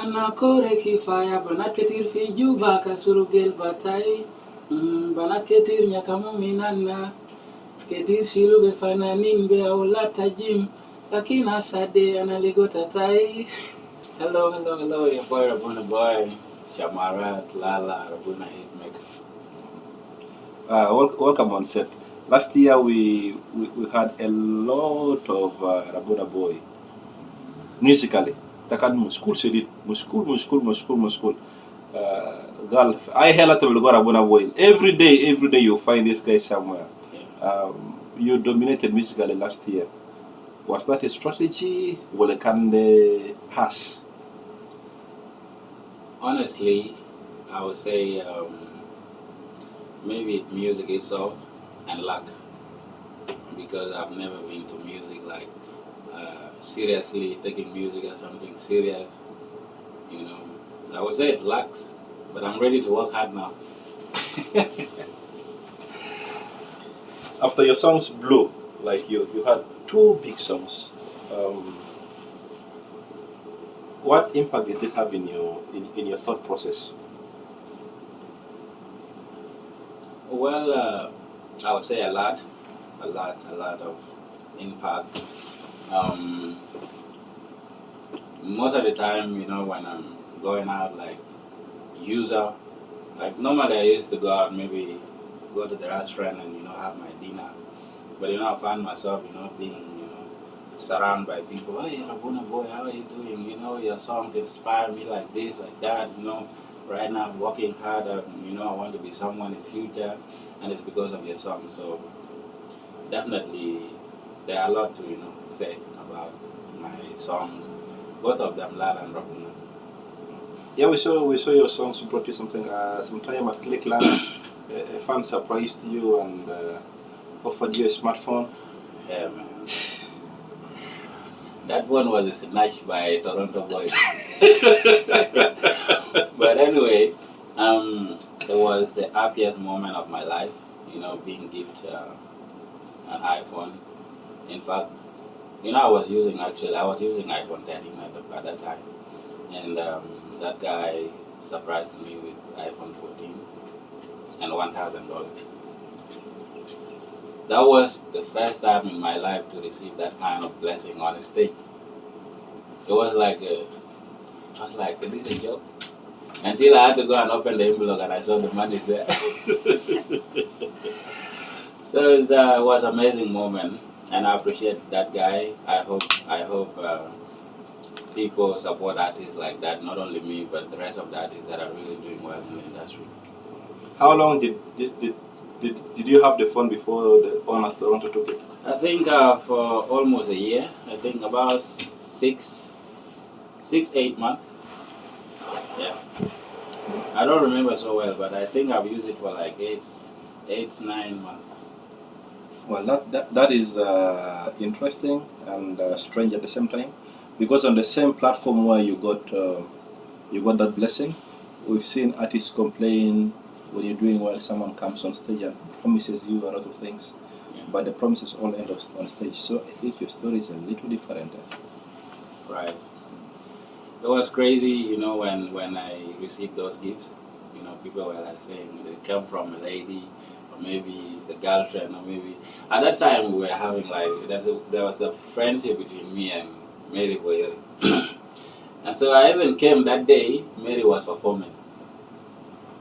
Mana kore kifaya banat ketir fi juba kasurugel batai banat ketir nyakamu minana ketir shilu be fananin be aula tajim lakina sade analigo tatai. Hello, your boy Rabuna boy, Shamara, Lala, Rabuna Hitmaker. Welcome on set. Last year we had a lot of Rabuna boy musically. Takan muskul sedit, muskul. Girl, I hella to go Rabuna boy. Every day you find this guy somewhere. You dominated musically last year. Was that a strategy? Walekande has. Honestly, I would say maybe music itself and luck, because I've never been to music like seriously taking music as something serious. You know, I would say it lacks, but I'm ready to work hard now. After your songs blew, like you had two big songs. What impact did it have in your thought process? Well, I would say a lot of impact. Most of the time, you know, when I'm going out, like user, like normally I used to go out, maybe go to the restaurant and have my dinner. But I found myself, being surrounded by people. Hey, Rabuna boy, how are you doing? Your songs inspire me like this, like that. Right now I'm working hard. I want to be someone in future, and it's because of your songs. So definitely, there are a lot to say about my songs. Both of them, Lala and Rabuna. Yeah, we saw your songs brought you something. Sometime at Clickland, a fan surprised you and offered you a smartphone. Yeah, man. That one was snatched by Toronto boys. But anyway, it was the happiest moment of my life, being gifted an iPhone. In fact, I was using iPhone 13 at that time. And that guy surprised me with iPhone 14 and $1,000. That was the first time in my life to receive that kind of blessing on a stage. It was like, is this a joke? Until I had to go and open the envelope and I saw the money there. So it was an amazing moment, and I appreciate that guy. I hope people support artists like that. Not only me, but the rest of the artists that are really doing well in the industry. How long did you have the phone before the owners Toronto took it? I think for almost a year. I think about 8 months. Yeah. I don't remember so well, but I think I've used it for like 9 months. Well, that is interesting and strange at the same time, because on the same platform where you got that blessing, we've seen artists complain when you're doing well. Someone comes on stage and promises you a lot of things, but the promises all end up on stage. So I think your story is a little different. Right. It was crazy, when I received those gifts. People were like saying they come from a lady, or maybe the girlfriend, or maybe at that time we were having like there was a friendship between me and Mary Boyeri. And so I even came that day. Mary was performing,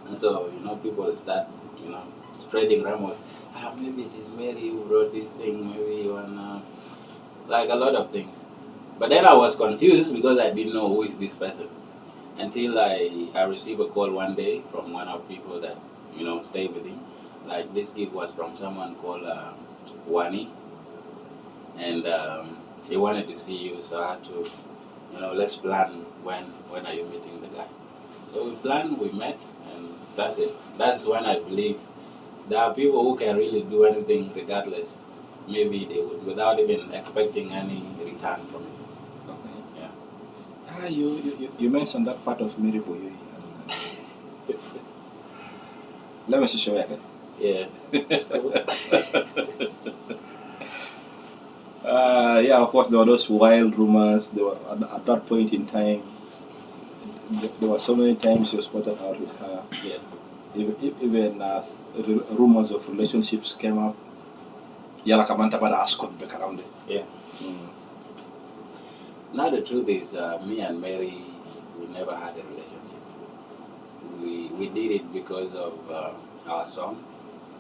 and so people start spreading rumors. Maybe it is Mary who wrote this thing. Maybe you wanna like a lot of things. But then I was confused because I didn't know who is this person until I received a call one day from one of the people that stay with him. Like this gift was from someone called Wani, and he wanted to see you, so I had to let's plan when are you meeting the guy. So we planned, we met, and that's it. That's when I believe there are people who can really do anything regardless. Maybe they would without even expecting any return from it. You mentioned that part of Mary Boyeri. Let me show you. Yeah. Yeah, of course, there were those wild rumors. There were at that point in time, There were so many times you spotted out with her. Yeah. Even rumors of relationships came up. Yala kamanta pada askot back around it. Yeah. Mm. Now the truth is, me and Mary, we never had a relationship. We did it because of our song.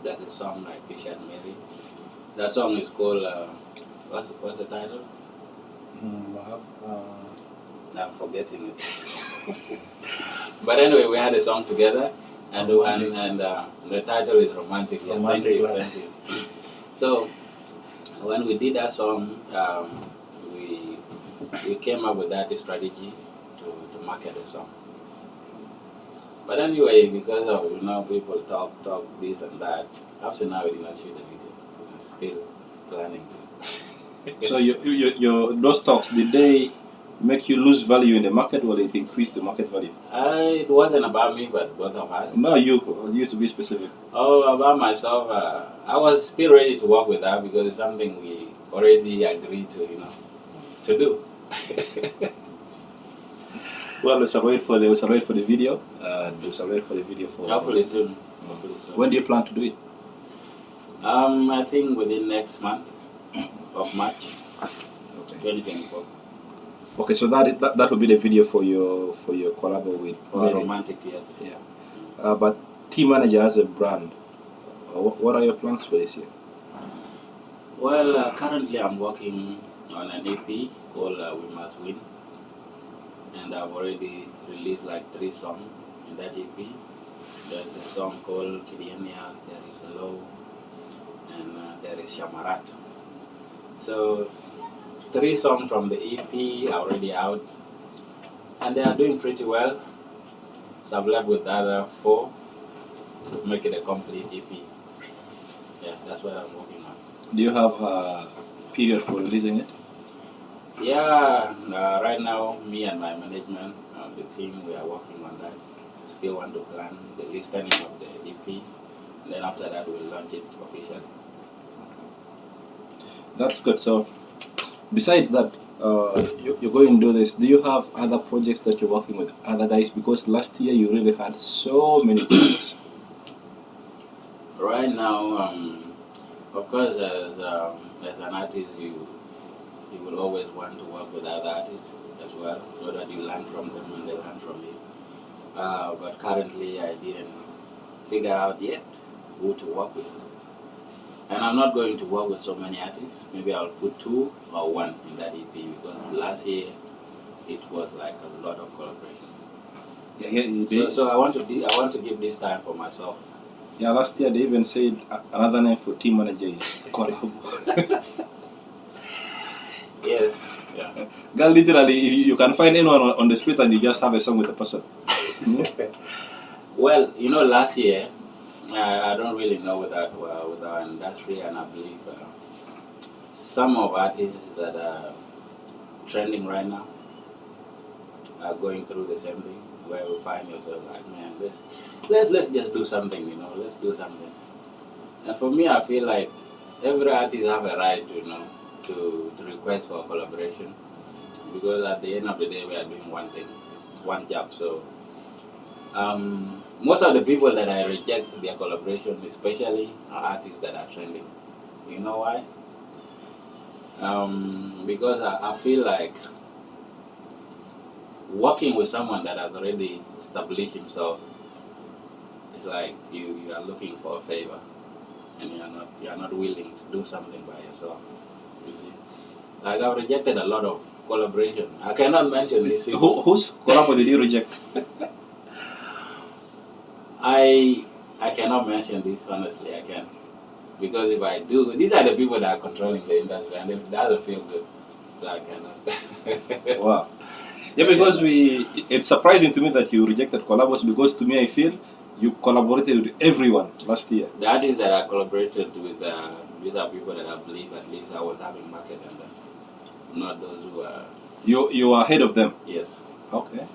That's a song like Fish and Mary. That song is called, what's the title? I'm forgetting it. But anyway, we had a song together, and the title is Romantic. Yeah, Romantic Love. Thank you. So when we did that song, we came up with that strategy to market the song. But anyway, because of people talk this and that, up to now we did not shoot the video. We're still planning to. So your those talks, did they make you lose value in the market, or did it increase the market value? It wasn't about me, but both of us. No, you to be specific. Oh, about myself, I was still ready to work with her because it's something we already agreed to, to do. Well, we shall wait for the video, and we shall wait for the video for. Hopefully soon. When do you plan to do it? I think within next month of March, Okay. 2024. Okay, so that will be the video for your collab with For Mary. Romantic, yes. Yeah. But Team Manager as a brand, what are your plans for this year? Well, currently I'm working on an EP called We Must Win, and I've already released like 3 songs in that EP. There's a song called Kidiania, there is Low, and there is Shamarat. So 3 songs from the EP are already out, and they are doing pretty well. So I've left with the other 4 to make it a complete EP. Yeah, that's what I'm working on. Do you have a period for releasing it? Yeah, right now, me and my management, the team, we are working on that. Still want to plan the listening of the EP, and then after that, we'll launch it officially. That's good. So, besides that, you're going to do this. Do you have other projects that you're working with other guys? Because last year you really had so many projects. Right now, of course, as an artist, you will always want to work with other artists as well, so that you learn from them and they learn from you. But currently, I didn't figure out yet who to work with. And I'm not going to work with so many artists. Maybe I'll put 2 or 1 in that EP, because last year it was like a lot of collaboration. Yeah. So I want to give this time for myself. Yeah, last year they even said another name for Team Manager is collab. Yes. Yeah. Girl, literally, you can find anyone on the street and you just have a song with a person. Well, last year, I don't really know with our industry, and I believe some of artists that are trending right now are going through the same thing, where we find yourself like, man, let's just do something, let's do something. And for me, I feel like every artist have a right to request for collaboration, because at the end of the day, we are doing one thing, it's one job. So most of the people that I reject their collaboration, especially are artists that are trending. You know why? Because I feel like working with someone that has already established himself, it's like you are looking for a favor, and you are not willing to do something by yourself. You see, like I've rejected a lot of collaboration. I cannot mention these people. Whose collab did you reject? I cannot mention this, honestly. I can't, because if I do, these are the people that are controlling the industry, and it doesn't feel good, so I cannot. Wow. Yeah, because it's surprising to me that you rejected collabos, because to me I feel you collaborated with everyone last year. The artists that I collaborated with, these are people that I believe at least I was having market on them, not those who are. You are ahead of them. Yes. Okay.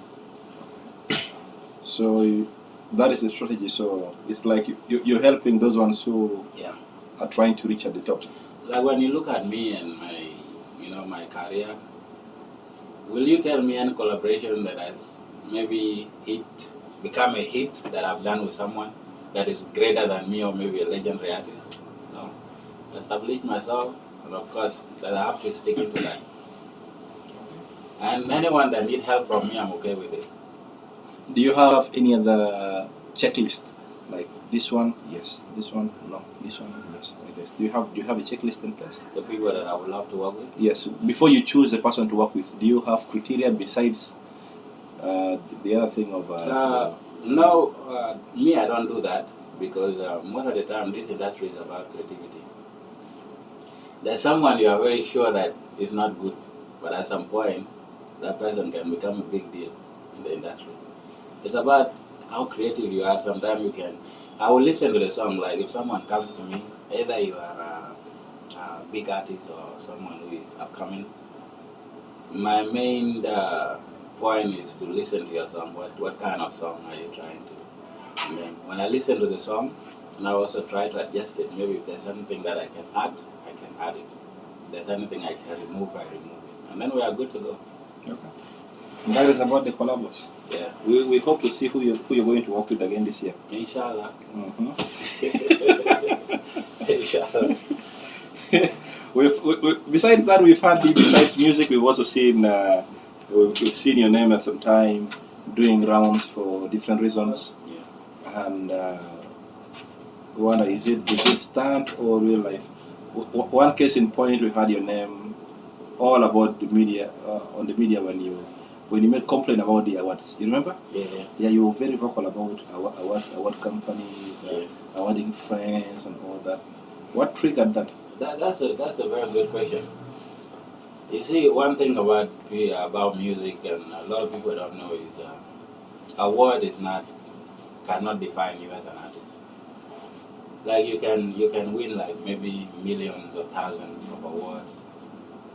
So that is the strategy. So it's like you're helping those ones who are trying to reach at the top. Like when you look at me and my career, will you tell me any collaboration that has maybe become a hit that I've done with someone that is greater than me or maybe a legendary artist. No, establish myself, and of course that I have to stick into that. And anyone that need help from me, I'm okay with it. Do you have any other checklist? Like this one, yes. This one, no. This one, yes. Like this. Do you have a checklist in place? The people that I would love to work with. Yes. Before you choose a person to work with, do you have criteria besides the other thing of? No, me, I don't do that because most of the time this industry is about creativity. There's someone you are very sure that is not good, but at some point, that person can become a big deal in the industry. It's about how creative you are. Sometimes you can. I will listen to the song. Like if someone comes to me, either you are a big artist or someone who is upcoming. My main point is to listen to your song. What kind of song are you trying to do? And then when I listen to the song, and I also try to adjust it. Maybe if there's something that I can add it. If there's anything I can remove, I remove it. And then we are good to go. Okay. And that is about the collabs. Yeah. We hope to see who you're going to work with again this year. Inshallah. Mm-hmm. Inshallah. Besides that, besides music, we've also seen we've seen your name at some time doing rounds for different reasons. Yeah. And we wonder, is it stunt or real life? One case in point, we had your name all about the media on the media when you made complaint about the awards. You remember? Yeah. Yeah, you were very vocal about award companies, awarding friends, and all that. What triggered that? That's a very good question. You see, one thing about music, and a lot of people don't know, is award cannot define you as an artist. Like you can win like maybe millions or thousands of awards,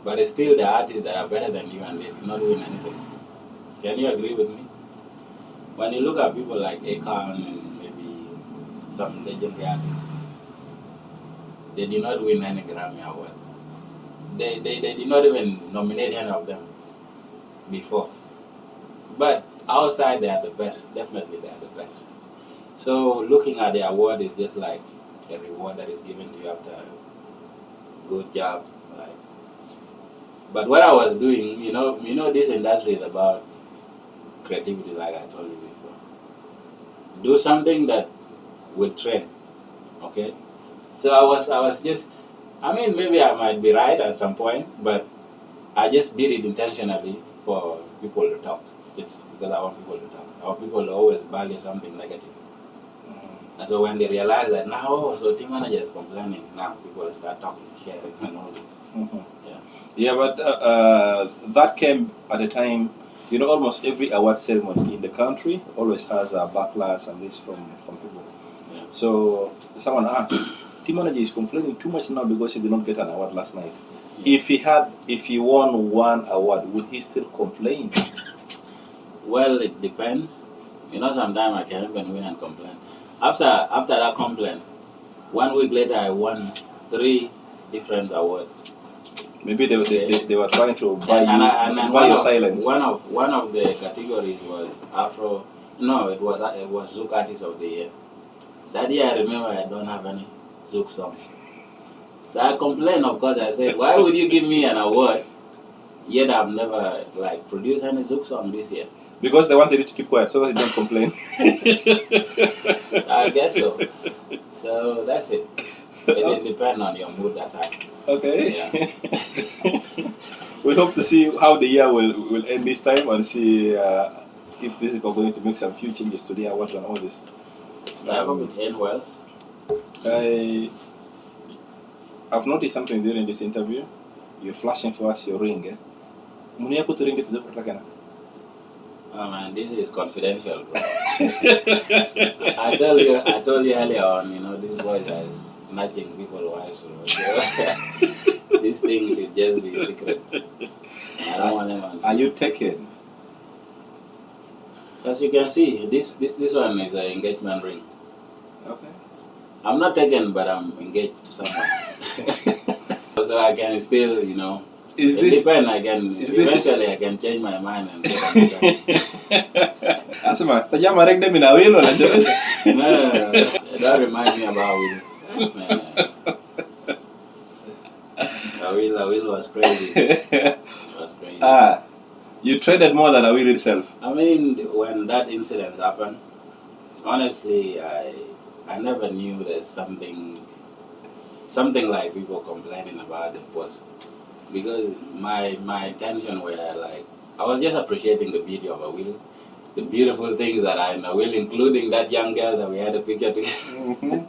but it's still the artists that are better than you and they did not win anything. Can you agree with me? When you look at people like Akon and maybe some legendary artists, they did not win any Grammy awards. They did not even nominate any of them before. But outside they are the best. Definitely they are the best. So looking at the award is just like a reward that is given to you after a good job. Right? But what I was doing, you know, this industry is about creativity, like I told you before. Do something that will trend. Okay? So I was just, I mean, maybe I might be right at some point, but I just did it intentionally for people to talk, just because I want people to talk. I want people to always value something negative. And so when they realize that now, so team manager is complaining, now people start talking, sharing, and all this. Yeah. Yeah, but that came at a time, you know, almost every award ceremony in the country always has a backlash and this from people. Yeah. So someone asked, team manager is complaining too much now because he did not get an award last night. Yeah. If he won one award, would he still complain? Well, it depends. You know, sometimes I can even win and complain. After that complaint, 1 week later I won 3 different awards. Maybe they were trying to buy your silence. One of the categories was Afro. No, it was Zouk Artist of the Year. That year I remember I don't have any Zouk songs. So I complained, of course. I said, why would you give me an award yet I've never produced any Zouk song this year? Because they wanted you to keep quiet so that you don't complain. I guess so. So that's it. It depends on your mood that time. Okay. Yeah. We hope to see how the year will end this time and see if this is going to make some few changes to the awards and all this. I hope it ends well. I've noticed something during this interview. You're flashing for us your ring. Muni aku ring itu berapa? Oh man, this is confidential, bro. I told you earlier on, you know, these boys are snatching people's wives, bro. So this thing should just be secret. I don't want anyone. Are you taken? As you can see, this one is an engagement ring. Okay. I'm not taken, but I'm engaged to someone. So I can still, you know. It depends. Eventually I can change my mind and Asma, tajama rek dem ina wheel wala jole. No. That reminds me about Will. Man, Will was crazy. It was crazy. You traded more than a wheel itself. I mean, when that incident happened, honestly, I never knew there's something like people complaining about the post, because my attention were like, I was just appreciating the beauty of a Will, the beautiful things that I know Will, including that young girl that we had a picture together.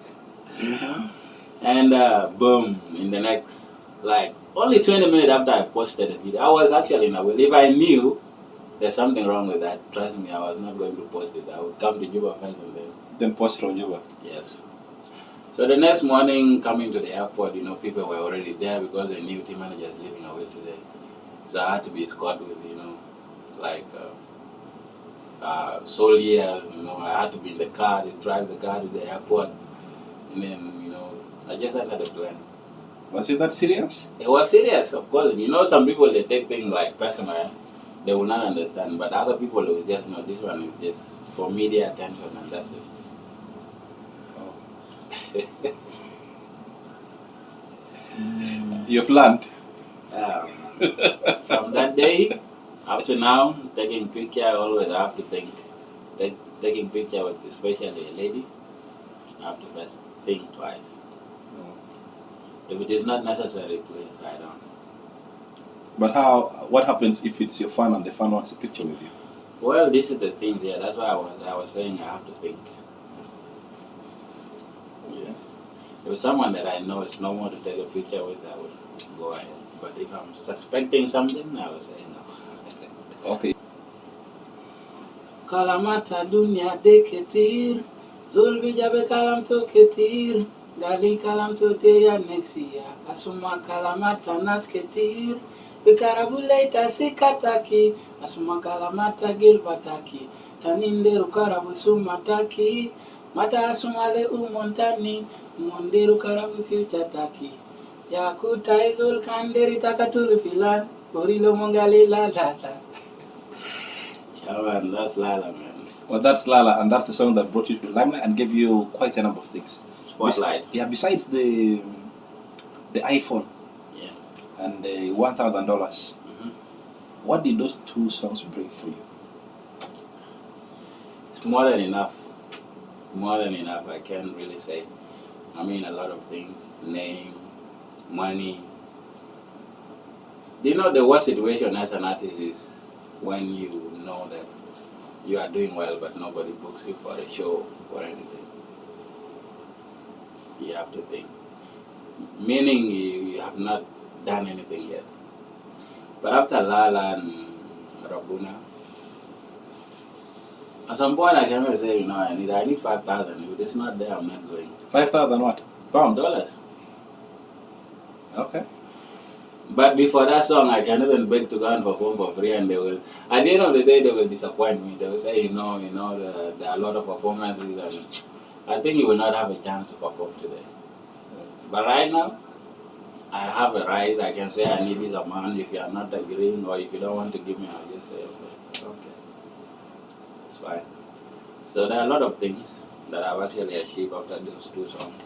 And boom, in the next, like, only 20 minutes after I posted the video, I was actually in a Will. If I knew there's something wrong with that, trust me, I was not going to post it. I would come to Juba first and then post from Juba. Yes. So the next morning, coming to the airport, people were already there because they knew team managers leaving away today. So I had to be escorted with, like soldiers. I had to be in the car to drive the car to the airport, and then, I just entered the plane. Was it that serious? It was serious, of course. Some people, they take things like personal. They will not understand, but other people will just know this one is just for media attention, and that's it. You've learned. From that day up to now, taking picture, I always have to think. Taking picture with especially a lady, I have to first think twice. If it is not necessary, please, I don't. But what happens if it's your fan and the fan wants a picture with you? Well, this is the thing there. That's why I was saying I have to think. Yes. If someone that I know is no more to take a picture with, I would go ahead. But if I'm suspecting something, I would say no. Okay. Kalamata dunya de ketir, zulbi jabe kalam to ketir, gali kalam to te ya nexia, asuma kalamata nas ketir, bikarabule ita sikataki, asuma kalamata gilbataki, taninde rukarabu sumataki, mata asumale umontani, mondiru karabu future taki, yakuta izul kanderi takaturu filan, korilo mongali la la la. Yeah, man, that's Lala, man. Well, that's Lala, and that's the song that brought you to limelight and gave you quite a number of things. Spotlight. Besides the iPhone. Yeah. And the $1,000. What did those two songs bring for you? It's more than enough. More than enough, I can't really say. I mean, a lot of things. Name, money. Do you know the worst situation as an artist is when you know that you are doing well but nobody books you for a show or anything. You have to think. Meaning you have not done anything yet. But after Lala and Rabuna, at some point I can say, I need 5,000. If it's not there, I'm not going. 5,000 what? Pounds? Dollars. Okay. But before that song, I can even beg to go and perform for free, and they will, at the end of the day, they will disappoint me. They will say, there are a lot of performances, and I think you will not have a chance to perform today. But right now, I have a right. I can say I need this amount. If you are not agreeing, or if you don't want to give me, I'll just say, okay, it's fine. So there are a lot of things that I've actually achieved after those two songs.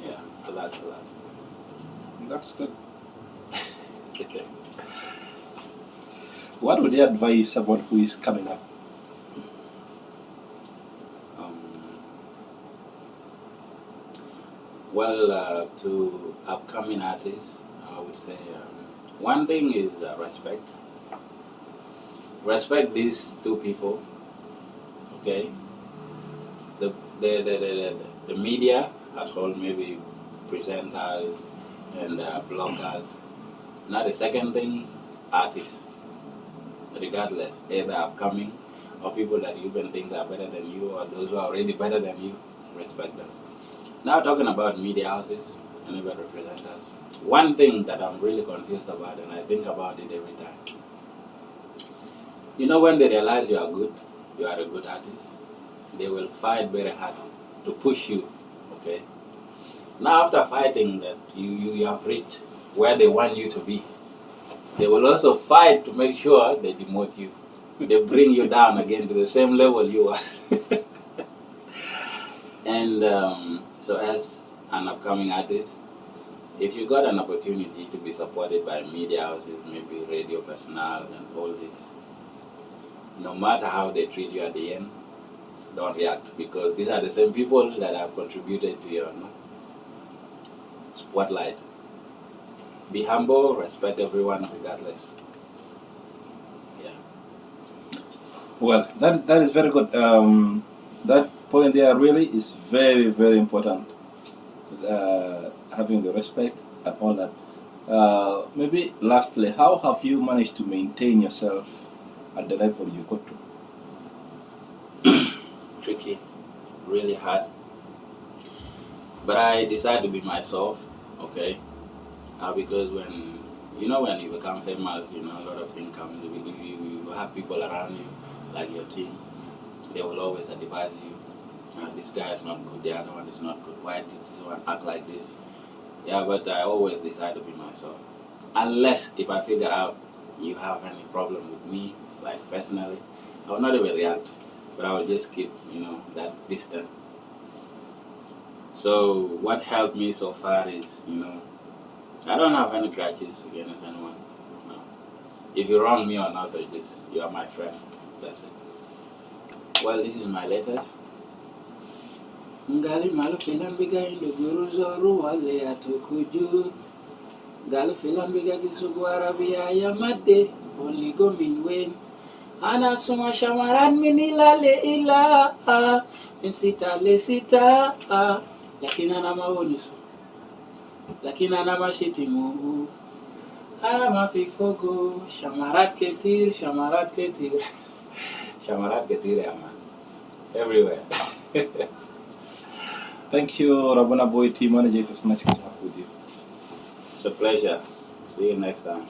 Yeah, a lot. That's good. What would you advise someone who is coming up? Well, to upcoming artists, I would say one thing is respect. Respect these two people. Okay. The media as whole, maybe presenters and bloggers. Now the second thing, artists. Regardless, either upcoming or people that you even think are better than you or those who are already better than you, respect them. Now talking about media houses and even representatives, one thing that I'm really confused about, and I think about it every time. When they realize you are good, you are a good artist, they will fight very hard to push you, okay? Now after fighting that you have reached where they want you to be, they will also fight to make sure they demote you. They bring you down again to the same level you was. And so as an upcoming artist, if you got an opportunity to be supported by media houses, maybe radio personnel and all this, no matter how they treat you at the end, don't react, because these are the same people that have contributed to your spotlight. Be humble, respect everyone regardless. Yeah. Well, that is very good. That point there really is very, very important. Having the respect and all that. Maybe lastly, how have you managed to maintain yourself at the level you got to? Tricky, really hard. But I decided to be myself, okay? Because when you become famous, a lot of things come. You have people around you, like your team. They will always advise you. This guy is not good. The other one is not good. Why did this one act like this? Yeah, but I always decide to be myself. Unless if I figure out you have any problem with me, like personally, I will not even react. But I will just keep, that distance. So what helped me so far is, I don't have any grudges against anyone. No. If you wrong me or not, you are my friend. That's it. Well, this is my letters. Ngali malu filam biga indo guru zoru wale atukuju. Galu filam biga kisugu arabia ya made. Only go min wen. Ana suma shamaran minila le ila. Insita le sita. Lakini ana maonusu. Lakini ana mashiti mungu. Ana mafifogo. Shamarat ketir. Shamarat ketir. Shamarat ketir yaman. Everywhere. Thank you, Rabona Boy, team manager. It was nice to talk with you. It's a pleasure. See you next time.